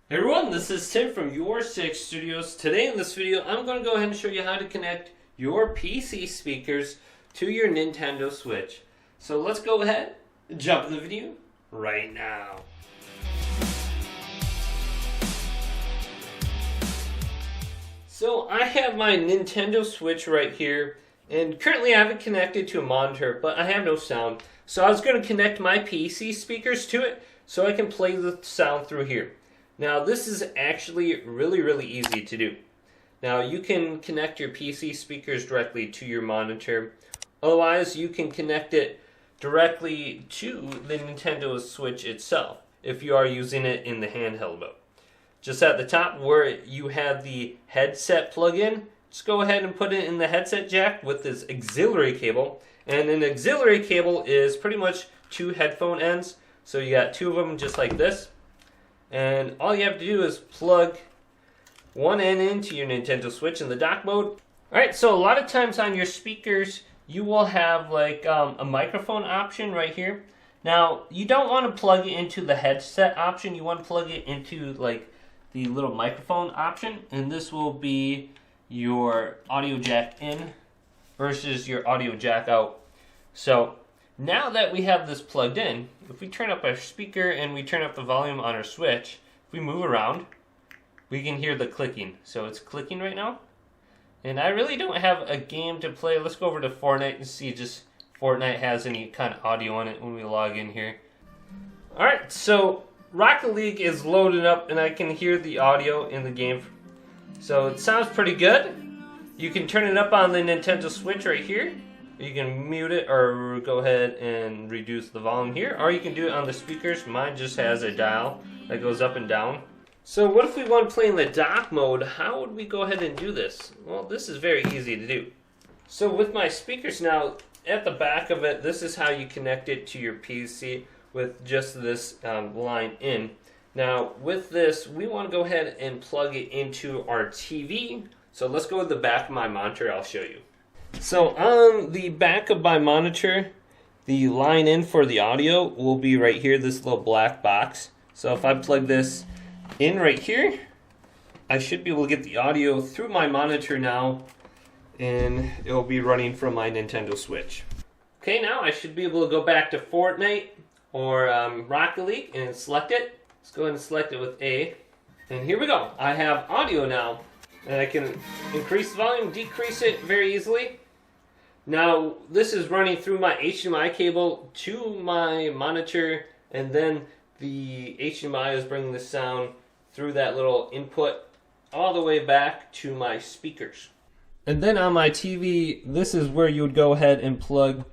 Hey everyone, this is Tim from Your Six Studios. Today in this video, I'm going to go ahead and show you how to connect your PC speakers to your Nintendo Switch. So let's go ahead and jump in the video right now. So I have my Nintendo Switch right here, and currently I have it connected to a monitor, but I have no sound. So I was going to connect my PC speakers to it so I can play the sound through here. Now this is actually really easy to do. Now you can connect your PC speakers directly to your monitor. Otherwise you can connect it directly to the Nintendo Switch itself if you are using it in the handheld mode. Just at the top where you have the headset plug-in, just go ahead and put it in the headset jack with this auxiliary cable. And an auxiliary cable is pretty much two headphone ends. So you got two of them just like this. And all you have to do is plug one end into your Nintendo Switch in the dock mode. Alright, so a lot of times on your speakers, you will have like a microphone option right here. Now, you don't want to plug it into the headset option. You want to plug it into like the little microphone option. And this will be your audio jack in versus your audio jack out. So now that we have this plugged in, if we turn up our speaker and we turn up the volume on our Switch, if we move around, we can hear the clicking. So it's clicking right now. And I really don't have a game to play. Let's go over to Fortnite and see just Fortnite has any kind of audio on it when we log in here. Alright, so Rocket League is loaded up and I can hear the audio in the game. So it sounds pretty good. You can turn it up on the Nintendo Switch right here. You can mute it or go ahead and reduce the volume here, or you can do it on the speakers. Mine just has a dial that goes up and down. So what if we want to play in the dock mode? How would we go ahead and do this? Well, this is very easy to do. So with my speakers now, at the back of it, this is how you connect it to your PC with just this line in. Now with this, we want to go ahead and plug it into our TV. So let's go to the back of my monitor, I'll show you. So on the back of my monitor, the line in for the audio will be right here, this little black box. So if I plug this in right here, I should be able to get the audio through my monitor now, and it will be running from my Nintendo Switch. Okay, now I should be able to go back to Fortnite or Rocket League and select it. Let's go ahead and select it with A. And here we go. I have audio now. And I can increase the volume, decrease it very easily. Now, this is running through my HDMI cable to my monitor, and then the HDMI is bringing the sound through that little input all the way back to my speakers. And then on my TV, this is where you would go ahead and plug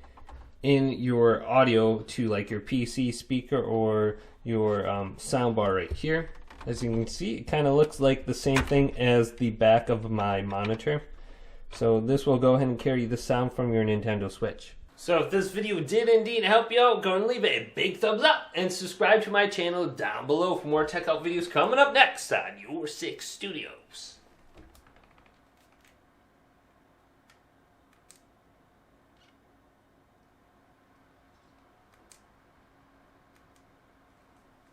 in your audio to like your PC speaker or your soundbar right here. As you can see, it kind of looks like the same thing as the back of my monitor. So this will go ahead and carry the sound from your Nintendo Switch. So if this video did indeed help you out, go and leave it a big thumbs up and subscribe to my channel down below for more tech help videos coming up next on Your Six Studios.